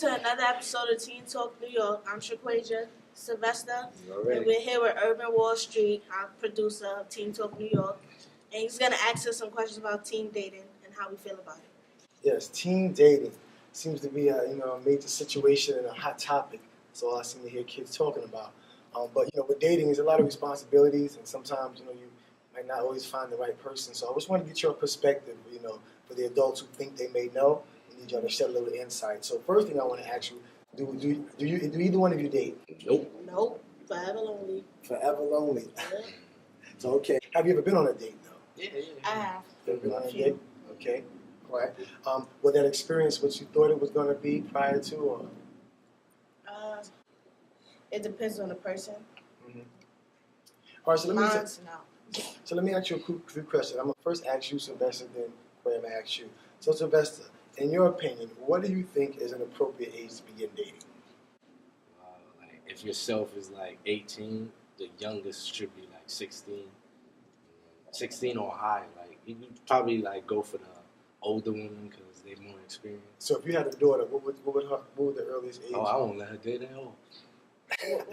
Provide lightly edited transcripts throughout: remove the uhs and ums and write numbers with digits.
to another episode of Teen Talk New York. I'm Shaquasia Sylvester, Already. and we're here with UrbanWallStreet, our producer of Teen Talk New York, and he's going to ask us some questions about teen dating and how we feel about it. Yes, teen dating seems to be a major situation and a hot topic. That's all I seem to hear kids talking about. But with dating, there's a lot of responsibilities, and sometimes you might not always find the right person. So I just want to get your perspective. For the adults who think they may know, we need y'all to shed a little insight. So first thing I want to ask you: do either one of you date? Nope. Forever lonely. Forever lonely. Yeah. So okay, have you ever been on a date though? Yeah. I have. You ever been on a date? Okay. All right. Was that experience what you thought it was going to be prior to, or? It depends on the person. Mm-hmm. All right. So Mine's no. So let me ask you a few questions. I'm going to first ask you, Sylvester, then Graham, ask you. So Sylvester, in your opinion, what do you think is an appropriate age to begin dating? Like if yourself is like 18, the youngest should be like 16. 16 or higher. Like you probably like go for the older women because they're more experienced. So if you had a daughter, what would the earliest age? Oh, I won't let her date at all.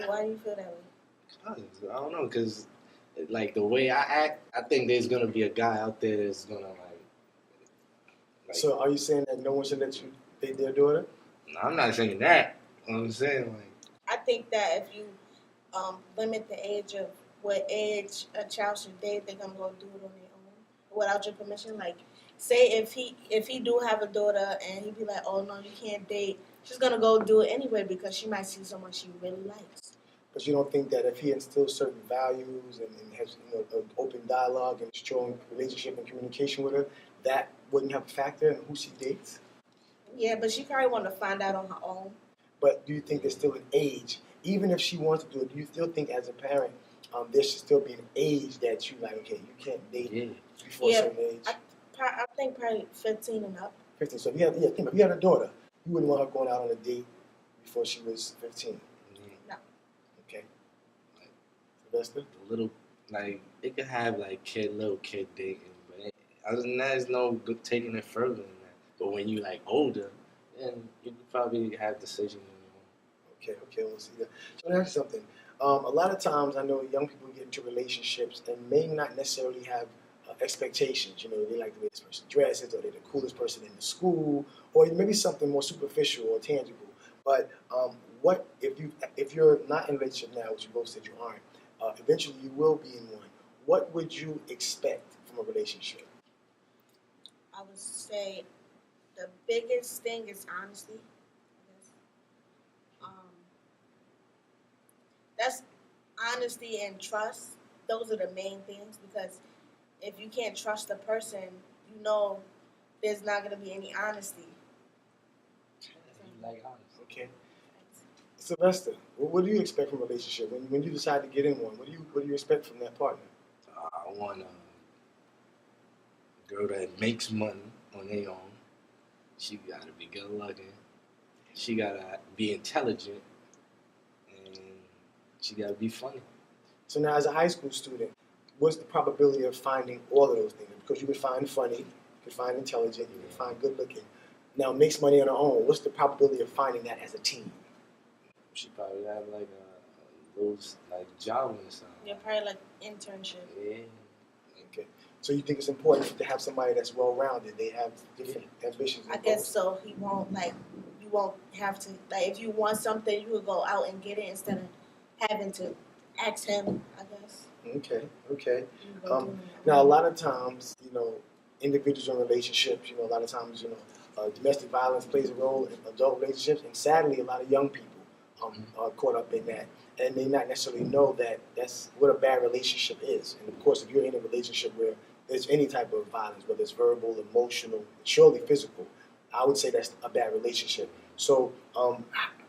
Why do you feel that way? I don't know, because like the way I act, I think there's gonna be a guy out there that's gonna like. So are you saying that no one should let you date their daughter? No, I'm not saying that. I'm saying like. I think that if you limit the age of what age a child should date, they're gonna go do it on their own without your permission. Like, say if he do have a daughter and he be like, oh no, you can't date, she's gonna go do it anyway because she might see someone she really likes. But you don't think that if he instills certain values and has an open dialogue and strong relationship and communication with her, that wouldn't have a factor in who she dates? Yeah, but she probably want to find out on her own. But do you think there's still an age, even if she wants to do it? Do you still think as a parent there should still be an age that you like? Okay, you can't date before a certain age. I think probably 15 and up. 15. So if you had a daughter, you wouldn't want her going out on a date before she was 15. No. Okay. Sylvester? A little, like, it could have, like, little kid dating, but other than that, there's no good taking it further than that. But when you, like, older, then you could probably have decisions on your own. Okay, we'll see that. So let me ask you something. A lot of times I know young people get into relationships and may not necessarily have expectations. They like the way this person dresses, or they're the coolest person in the school, or maybe something more superficial or tangible. But what if you're not in a relationship now, which you both said you aren't, eventually you will be in one. What would you expect from a relationship? I would say the biggest thing is honesty. That's honesty and trust. Those are the main things, because if you can't trust the person, there's not going to be any honesty. Like honesty. Okay. Sylvester, what do you expect from a relationship when you decide to get in one? What do you expect from that partner? I want a girl that makes money on their own. She got to be good looking. She got to be intelligent. And she got to be funny. So now, as a high school student, what's the probability of finding all of those things? Because you could find funny, you could find intelligent, you could find good looking. Now, makes money on her own. What's the probability of finding that as a teen? She probably have like a little job or something. Yeah, probably like internship. Yeah. Okay. So you think it's important to have somebody that's well-rounded? They have different ambitions. I guess so. You won't have to, like, if you want something, you would go out and get it instead of having to ask him, I guess. Okay. Now, a lot of times, individuals in relationships, a lot of times, domestic violence plays a role in adult relationships, and sadly, a lot of young people are caught up in that, and they not necessarily know that that's what a bad relationship is. And of course, if you're in a relationship where there's any type of violence, whether it's verbal, emotional, surely physical, I would say that's a bad relationship. So,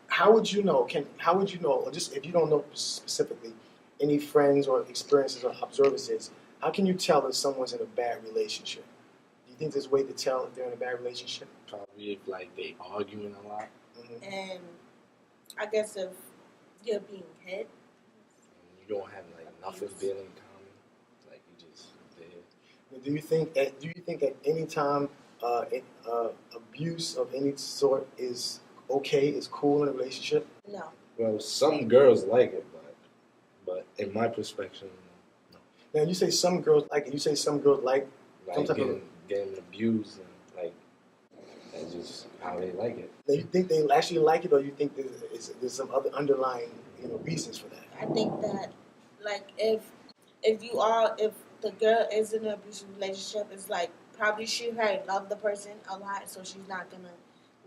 how would you know, or just if you don't know specifically, any friends or experiences or observances, how can you tell if someone's in a bad relationship? Do you think there's a way to tell if they're in a bad relationship? Probably if they arguing a lot. Mm-hmm. And I guess if you're being hit, you don't have nothing built in common, you just there. Do you think at any time abuse of any sort is okay, it's cool in a relationship? No. Well, some girls like it, but in my perspective, no. Now, you say some girls like it. You say some girls like some Like type of. getting abused and like that's just how they like it. Now, you think they actually like it, or you think there's some other underlying reasons for that? I think that, like, if the girl is in an abusive relationship, it's like probably she had loved the person a lot, so she's not gonna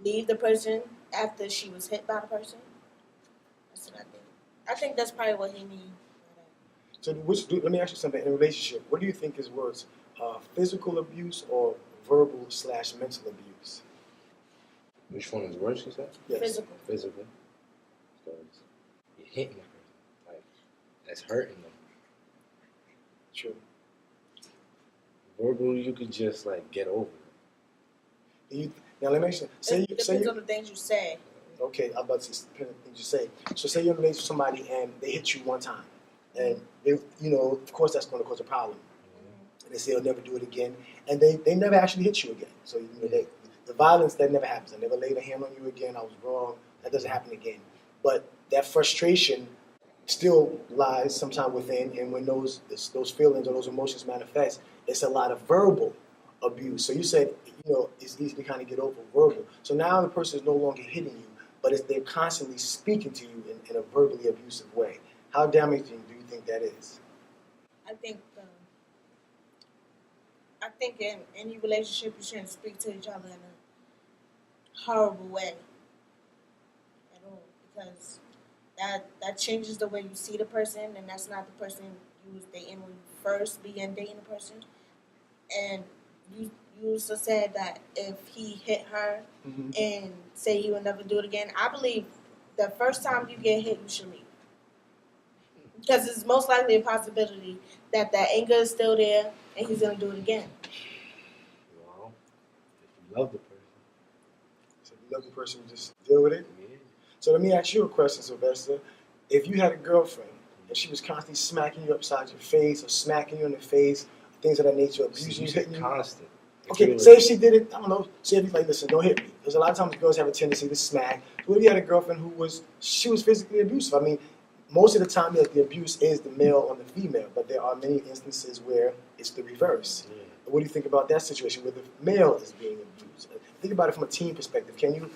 leave the person after she was hit by the person. That's what I think. I think that's probably what he means. So, let me ask you something. In a relationship, what do you think is worse, physical abuse or verbal/mental abuse? Which one is worse? You said Yes. Physical. physical, because you're hitting the person, like that's hurting them. True. Verbal, you could just like get over it. Now, let me ask you. It depends on the things you say. Okay, I'm about to depend on things you say. So, say you're in a relationship with somebody and they hit you one time, and they, of course, that's going to cause a problem. And they say they'll never do it again, and they never actually hit you again. So, the violence, that never happens. I never laid a hand on you again. I was wrong. That doesn't happen again. But that frustration still lies sometime within, and when those feelings or those emotions manifest, it's a lot of verbal abuse. So you said, it's easy to kind of get over verbal. So now the person is no longer hitting you, but they're constantly speaking to you in a verbally abusive way. How damaging do you think that is? I think in any relationship you shouldn't speak to each other in a horrible way at all, because that changes the way you see the person, and that's not the person you was dating when you first began dating the person. And you used to say that if he hit her and say he would never do it again, I believe the first time you get hit, you should leave. Because it's most likely a possibility that anger is still there and he's going to do it again. Well, if you love the person. So if you love the person, you just deal with it? Yeah. So let me ask you a question, Sylvester. If you had a girlfriend and she was constantly smacking you upside your face or smacking you in the face, things of that nature, abusing you, hitting you. Constant. Okay, say if she did it, I don't know, say if you like, listen, don't hit me. Because a lot of times girls have a tendency to smack. What if you had a girlfriend who was physically abusive? I mean, most of the time the abuse is the male on the female, but there are many instances where it's the reverse. Yeah. What do you think about that situation where the male is being abused? Think about it from a teen perspective. Have you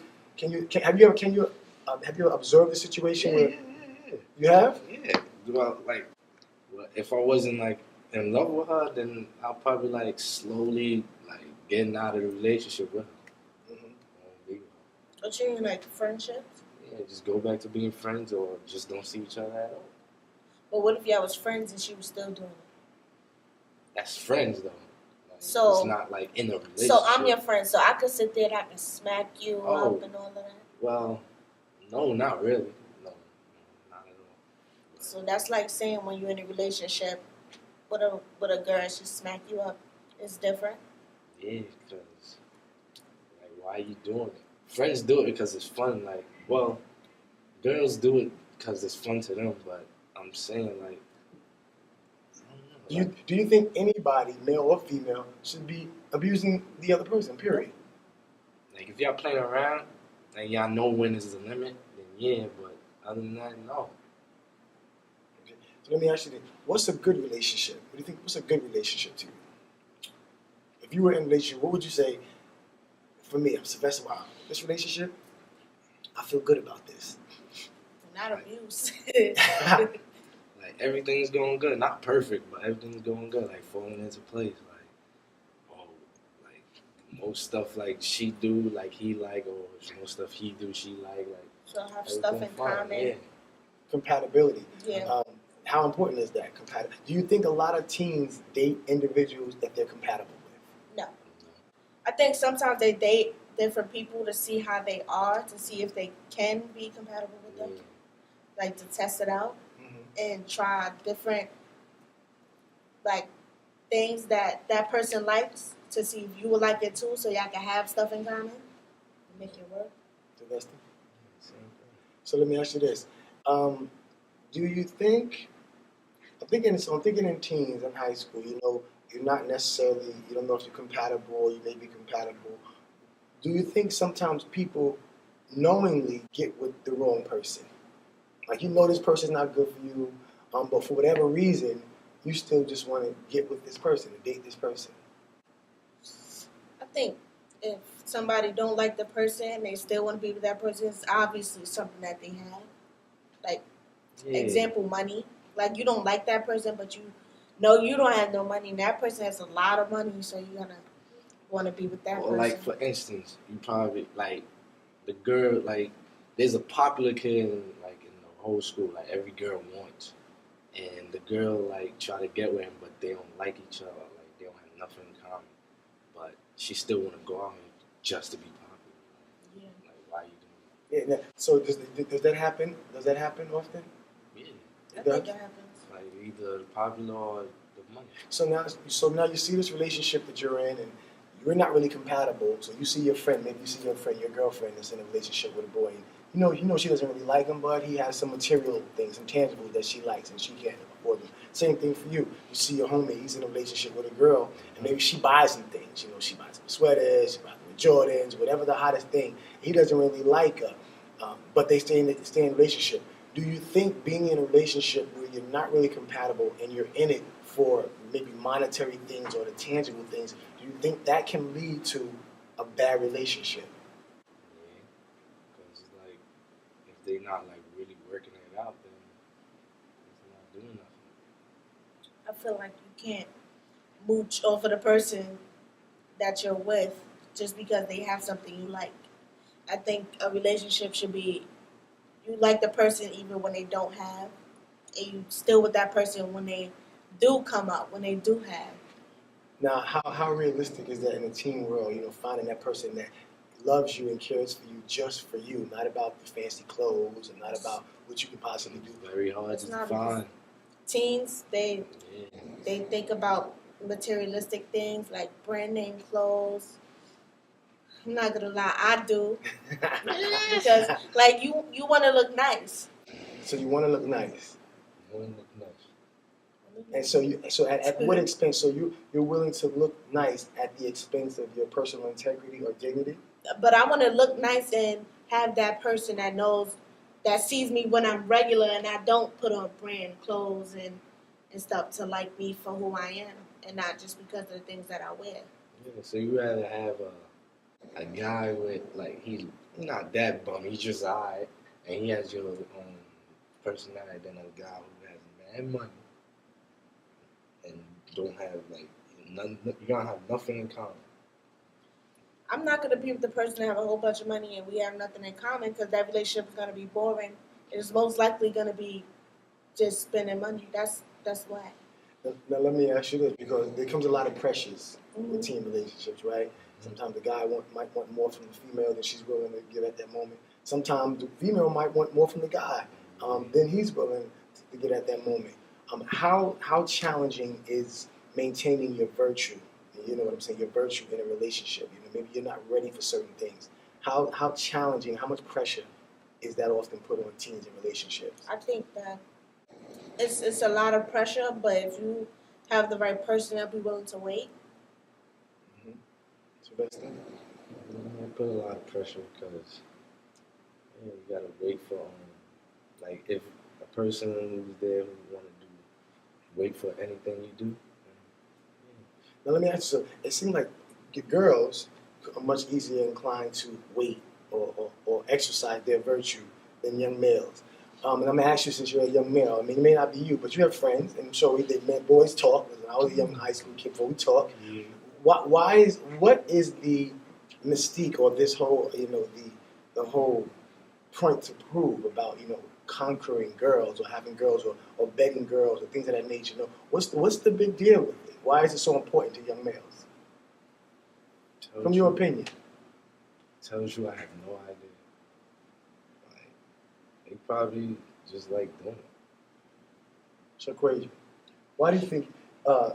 ever observed the situation where you have? Yeah. Well, if I wasn't like in love with her, then I'll probably like slowly like getting out of the relationship with her. But you mean like friendships? Yeah, just go back to being friends or just don't see each other at all. But what if y'all was friends and she was still doing it? That's friends though. So it's not like in a relationship. So I'm your friend, so I could sit there and I can smack you up and all of that? Well, no, not really. No, not at all. But so that's like saying when you're in a relationship with a girl and she smack you up, it's different? Yeah, because like why are you doing it? Friends do it because it's fun. Like, well, girls do it because it's fun to them, but I'm saying like, I don't know. Do you think anybody, male or female, should be abusing the other person, period? Like, if y'all playing around and y'all know when is the limit, then yeah, but other than that, no. Okay. So let me ask you this. What's a good relationship? What do you think? What's a good relationship to you? If you were in a relationship, what would you say? For me, I'm Sylvester. Wow, this relationship, I feel good about this. Not abuse. Like, everything's going good. Not perfect, but everything's going good. Like, falling into place. Like, most stuff, like, she do, like, he like, or most stuff he do, she like. So have stuff in common. Yeah. Compatibility. Yeah. How important is that? Do you think a lot of teens date individuals that they're compatible with? No. I think sometimes they date different people to see how they are, to see if they can be compatible with them. Yeah. Like, to test it out and try different, like, things that person likes to see if you would like it too, so y'all can have stuff in common and make it work. So let me ask you this. Do you think, I'm thinking in teens in high school, you're not necessarily, you don't know if you're compatible or you may be compatible. Do you think sometimes people knowingly get with the wrong person? Like, you know this person's not good for you, but for whatever reason, you still just want to get with this person and date this person. I think if somebody don't like the person, they still want to be with that person. It's obviously something that they have. Like, Yeah. example, money. Like, you don't like that person, but you know you don't have no money, and that person has a lot of money, so you're gonna want to be with that Or person. like, for instance, you probably like the girl. Like, there's a popular kid in the whole school. Like, every girl wants, and the girl like try to get with him, but they don't like each other. Like, they don't have nothing in common. But she still want to go out here just to be popular. Yeah. Like, why you doing Yeah. So does that happen? Does that happen often? that? Yeah. I think it happens. Like, either popular or the money. So now you see this relationship that you're in, and you're not really compatible. So you see your friend, maybe you see your friend, your girlfriend is in a relationship with a boy. And you know she doesn't really like him, but he has some material things, some tangibles that she likes, and she can't afford them. Same thing for you. You see your homie, he's in a relationship with a girl, and maybe she buys him things. You know, she buys him sweaters, she buys him Jordans, whatever the hottest thing. He doesn't really like her, but they stay in a relationship. Do you think being in a relationship where you're not really compatible and you're in it for maybe monetary things or the tangible things, do you think that can lead to a bad relationship? Yeah. Because like, if they not like really working it out, then it's not doing nothing. I feel like you can't mooch off of the person that you're with just because they have something you like. I think a relationship should be you like the person even when they don't have, and you still with that person when they do come up, when they do have. Now, how realistic is that in a teen world, finding that person that loves you and cares for you just for you, not about the fancy clothes and not about what you could possibly do? It's very hard It's to not find. Teens, Yeah. they think about materialistic things like brand name clothes. I'm not gonna lie, I do because like you want to look nice. So you want to look nice. You want to look nice. And so at what expense? So you're willing to look nice at the expense of your personal integrity or dignity? But I want to look nice and have that person that sees me when I'm regular and I don't put on brand clothes and stuff to like me for who I am and not just because of the things that I wear. Yeah. So you rather have a guy with like he's not that bum, he's just alright, and he has your personality than a guy who has mad money and don't have like none. You don't have nothing in common. I'm not going to be with the person that have a whole bunch of money and we have nothing in common because that relationship is going to be boring. It's most likely going to be just spending money. That's why. Now let me ask you this, because there comes a lot of pressures Mm-hmm. with teen relationships, right? Sometimes the guy might want more from the female than she's willing to give at that moment. Sometimes the female might want more from the guy than he's willing to get at that moment. How challenging is maintaining your virtue? You know what I'm saying? Your virtue in a relationship. Maybe you're not ready for certain things. How challenging? How much pressure is that often put on teens in relationships? I think that it's a lot of pressure, but if you have the right person, they'll be willing to wait. It's the best thing. I put a lot of pressure because you gotta wait for like if a person who's there who want to do wait for anything you do. Now let me ask you, so it seems like girls are much easier inclined to wait or exercise their virtue than young males. And I'm going to ask you, since you're a young male, I mean, it may not be you, but you have friends, and I'm sure boys talk. I was a young high school kid before we talk. Yeah. What is the mystique or this whole, the whole point to prove about, conquering girls or having girls or begging girls or things of that nature? What's the big deal with it? Why is it so important to young males? From your opinion. Tells you I have no idea. Like, they probably just like doing it. So crazy. Why do you think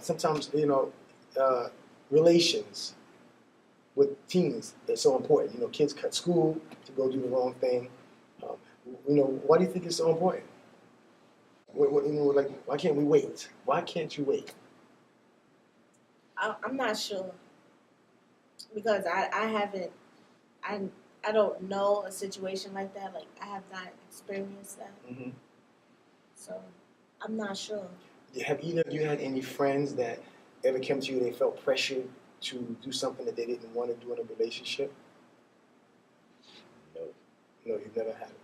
sometimes, relations with teens are so important? Kids cut school to go do the wrong thing. Why do you think it's so important? Why can't we wait? Why can't you wait? I'm not sure because I I don't know a situation like that. Like, I have not experienced that. Mm-hmm. So, I'm not sure. Have either of you had any friends that ever came to you, they felt pressured to do something that they didn't want to do in a relationship? No. No, you've never had it.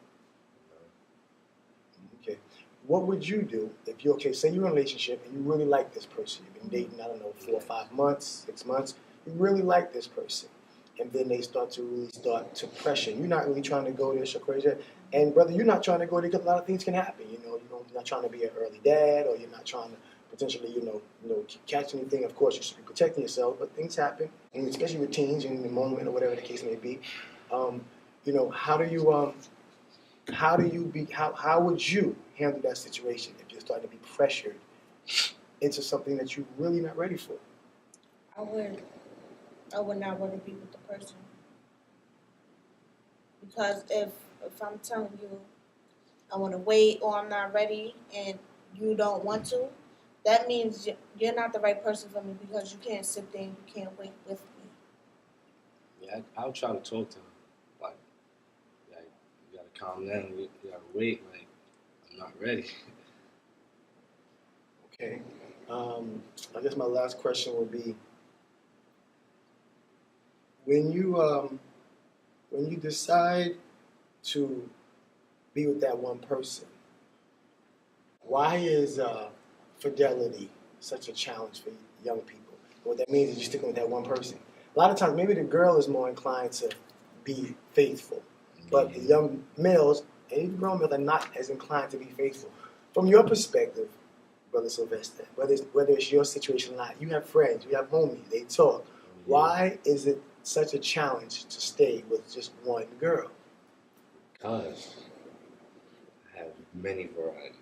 Okay. What would you do if you, okay, say you're in a relationship and you really like this person. You've been dating, I don't know, 4 or 5 months, 6 months. You really like this person. And then they start to pressure. You're not really trying to go there, so crazy. And brother, you're not trying to go there because a lot of things can happen. You're not trying to be an early dad, or you're not trying to potentially, catch anything. Of course, you should be protecting yourself, but things happen, and especially with teens in the moment or whatever the case may be. How would you handle that situation if you're starting to be pressured into something that you're really not ready for? I would not want to be with the person. Because if I'm telling you I want to wait or I'm not ready and you don't want to, that means you're not the right person for me, because you can't sit there and you can't wait with me. Yeah, I'll try to talk to him. Like, you gotta calm down. You gotta wait. Like, I'm not ready. Okay. I guess my last question would be, when you decide to be with that one person, why is fidelity such a challenge for young people? What that means is you're sticking with that one person. A lot of times, maybe the girl is more inclined to be faithful, but the young males and even grown males are not as inclined to be faithful. From your perspective, Brother Sylvester, whether it's your situation or not, you have friends, you have homies, they talk. Why is it such a challenge to stay with just one girl? Because I have many varieties.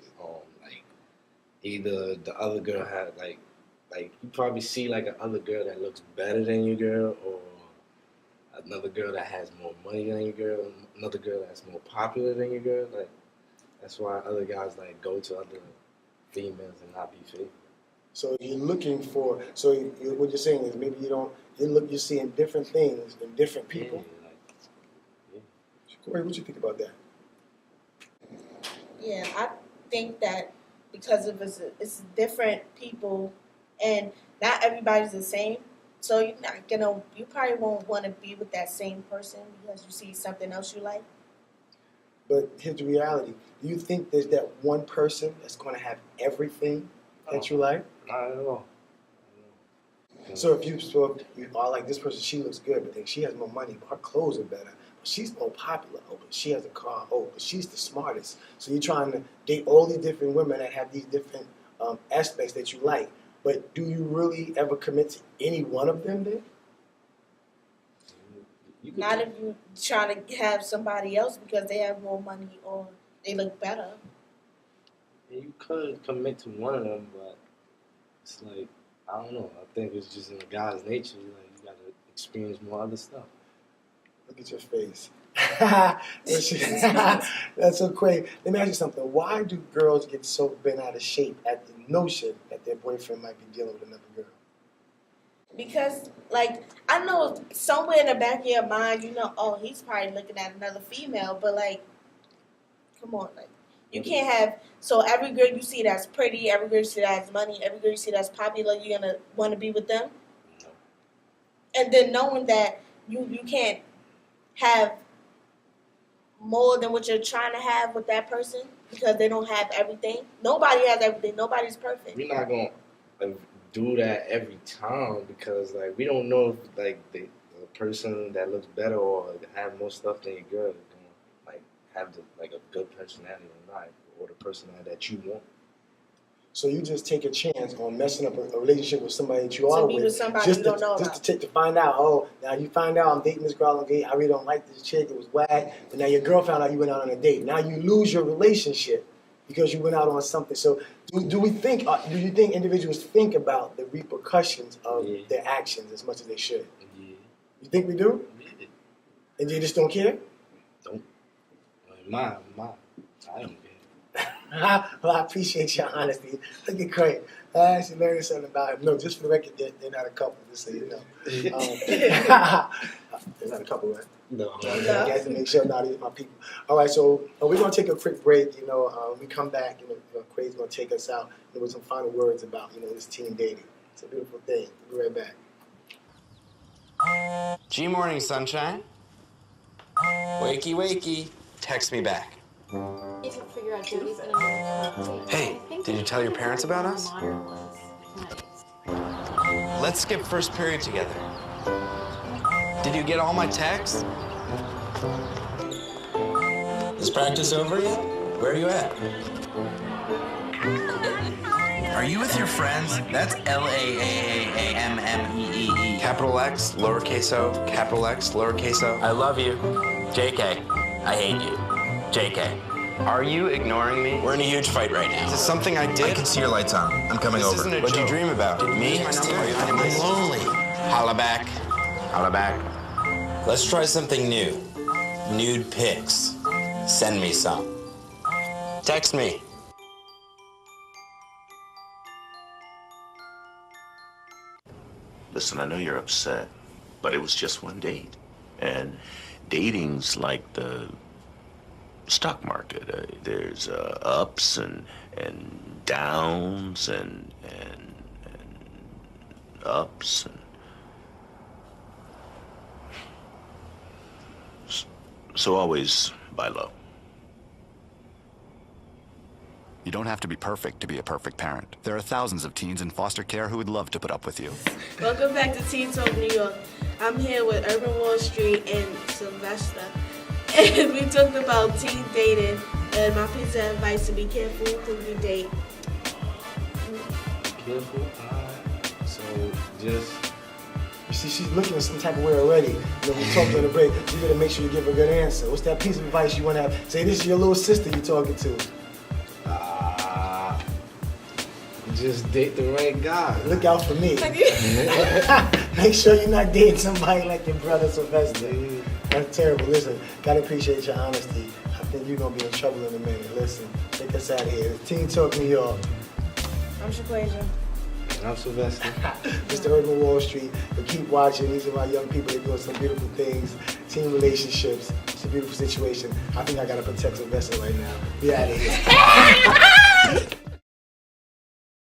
Like, either the other girl had like you probably see like another girl that looks better than your girl, or another girl that has more money than your girl, another girl that's more popular than your girl. Like, that's why other guys like go to other females and not be faithful. So you're looking for. So what you're saying is maybe you're seeing different things in different people. Yeah. Corey, what you think about that? Yeah, I think that because of it's different people and not everybody's the same. So you probably won't want to be with that same person because you see something else you like. But here's the reality. Do you think there's that one person that's going to have everything that you like? Not at all. So if you are like this person, she looks good, but then she has more money, but her clothes are better. But she's more popular. Oh, but she has a car. Oh, but she's the smartest. So you're trying to date all these different women that have these different aspects that you like. But do you really ever commit to any one of them then? Not if you try to have somebody else because they have more money or they look better. And you could commit to one of them, but it's like, I don't know. I think it's just in God's nature. Like, you gotta experience more other stuff. Look at your face. That's so crazy. Let me ask you something. Why do girls get so bent out of shape at the notion that their boyfriend might be dealing with another girl? Because, like, I know somewhere in the back of your mind, oh, he's probably looking at another female, but, like, come on, like, you can't have, so every girl you see that's pretty, every girl you see that has money, every girl you see that's popular, you're going to want to be with them? No. And then knowing that you can't have more than what you're trying to have with that person because they don't have everything. Nobody has everything. Nobody's perfect. We're not going to do that every time because, like, we don't know if, like, the person that looks better or have more stuff than your girl is going to, like, have a good personality or not, or the personality that you want. So you just take a chance on messing up a relationship with somebody that you are with, somebody just you don't know just about. to find out. Oh, now you find out I'm dating this girl on a date. I really don't like this chick. It was whack. But now your girl found out you went out on a date. Now you lose your relationship because you went out on something. So do you think individuals think about the repercussions of their actions as much as they should? Yeah. You think we do? Yeah. And they just don't care? Don't. My, I don't care. Well, I appreciate your honesty. Look at Craig. I actually learned something about him. No, just for the record, they're not a couple, just so you know. They're not a couple, right? No, I got to make sure now these are my people. All right, so we're gonna take a quick break. When we come back, Quay's gonna take us out with some final words about this teen dating. It's a beautiful thing. We'll be right back. G morning, sunshine. Wakey, wakey. Text me back. Hey, did you tell your parents about us? Let's skip first period together. Did you get all my texts? Is practice over yet? Where are you at? Are you with your friends? That's LAAAAMMEEE. Capital X, lowercase o, capital X, lowercase o. I love you. JK, I hate you. JK. Are you ignoring me? We're in a huge fight right now. Is this something I did? I can see your lights on. I'm coming over. What do you dream about? Me? I'm lonely. Holla back. Holla back. Let's try something new. Nude pics. Send me some. Text me. Listen, I know you're upset, but it was just one date. And dating's like the stock market. There's ups and downs and ups and so always buy low. You don't have to be perfect to be a perfect parent. There are thousands of teens in foster care who would love to put up with you. Welcome back to Teen Talk New York. I'm here with UrbanWallStreet and Sylvester. And we talked about teen dating and my piece of advice to be careful who you date. Careful? So just... You see, she's looking at some type of way already. We talked on the break. You gotta make sure you give a good answer. What's that piece of advice you wanna have? Say this is your little sister you're talking to. Just date the right guy. Look out for me. Make sure you're not dating somebody like your brother Sylvester. That's terrible. Listen, gotta appreciate your honesty. I think you're gonna be in trouble in a minute. Listen, take us out of here. It's Teen Talk New York. I'm Shaquasia. And I'm Sylvester. Mr. UrbanWallStreet. But keep watching. These are my young people. They're doing some beautiful things. Teen relationships. It's a beautiful situation. I think I gotta protect Sylvester right now. Be out of here.